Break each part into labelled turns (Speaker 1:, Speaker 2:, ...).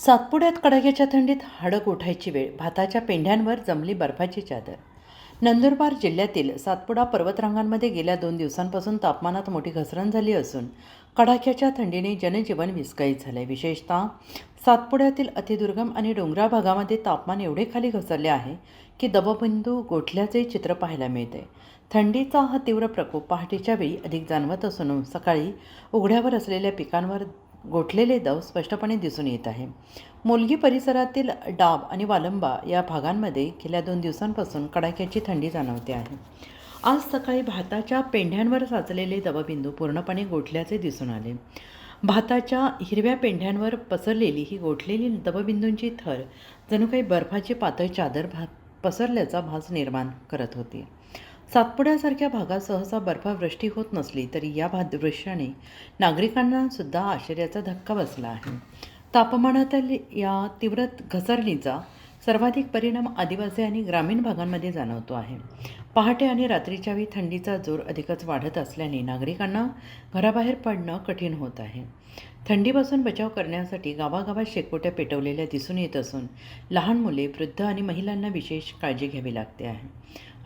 Speaker 1: सातपुड्यात कडाक्याच्या थंडीत हाडं उठायची वेळ. भाताच्या पेंढ्यांवर जमली बर्फाची चादर. नंदुरबार जिल्ह्यातील सातपुडा पर्वतरांगांमध्ये गेल्या 2 दिवसांपासून तापमानात मोठी घसरण झाली असून कडाक्याच्या थंडीने जनजीवन विस्कळीत झाले. विशेषतः सातपुड्यातील अतिदुर्गम आणि डोंगराळ भागामध्ये तापमान एवढे खाली घसरले आहे की दवबिंदू गोठल्याचे चित्र पाहायला मिळते. थंडीचा हा तीव्र प्रकोप पहाटेच्या वेळी अधिक जाणवत असून सकाळी उघड्यावर असलेल्या पिकांवर गोठलेले दव स्पष्टपणे दिसून येत आहे. मोलगी परिसरातील डाब आणि वालंबा या भागांमध्ये गेल्या 2 दिवसांपासून कडाक्याची थंडी जाणवते आहे. आज सकाळी भाताच्या पेंढ्यांवर साचलेले दवबिंदू पूर्णपणे गोठल्याचे दिसून आले. भाताच्या हिरव्या पेंढ्यांवर पसरलेली ही गोठलेली दवबिंदूंची थर जणू काही बर्फाची पातळ चादर पसरल्याचा भास निर्माण करत होती. सातपुड्यासारख्या भागात सहसा बर्फवृष्टी होत नसली तरी या दृश्याने नागरिकांना सुद्धा आश्चर्याचा धक्का बसला आहे. तापमानातील या तीव्र घसरणीचा सर्वाधिक परिणाम आदिवासी आणि ग्रामीण भागांमध्ये जाणवतो आहे. पहाटे आणि रात्रीच्या वेळी थंडीचा जोर अधिकच वाढत असल्याने नागरिकांना घराबाहेर पडणं कठीण होत आहे. थंडीपासून बचाव करण्यासाठी गावागावात शेकोट्या पेटवलेल्या दिसून येत असून लहान मुले, वृद्ध आणि महिलांना विशेष काळजी घ्यावी लागते आहे.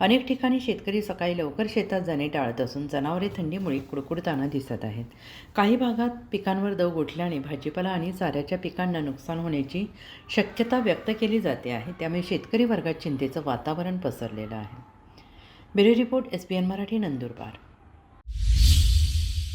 Speaker 1: अनेक ठिकाणी शेतकरी सकाळी लवकर शेतात जाणे टाळत असून जनावरे थंडीमुळे कुडकुडताना दिसत आहेत. काही भागात पिकांवर दव गोठल्याने भाजीपाला आणि चाऱ्याच्या पिकांना नुकसान होण्याची शक्यता व्यक्त केली जाते आहे. त्यामुळे शेतकरी वर्गात चिंतेचं वातावरण पसरलेलं आहे. Bureau report, SBN Marathi, Nandurbar.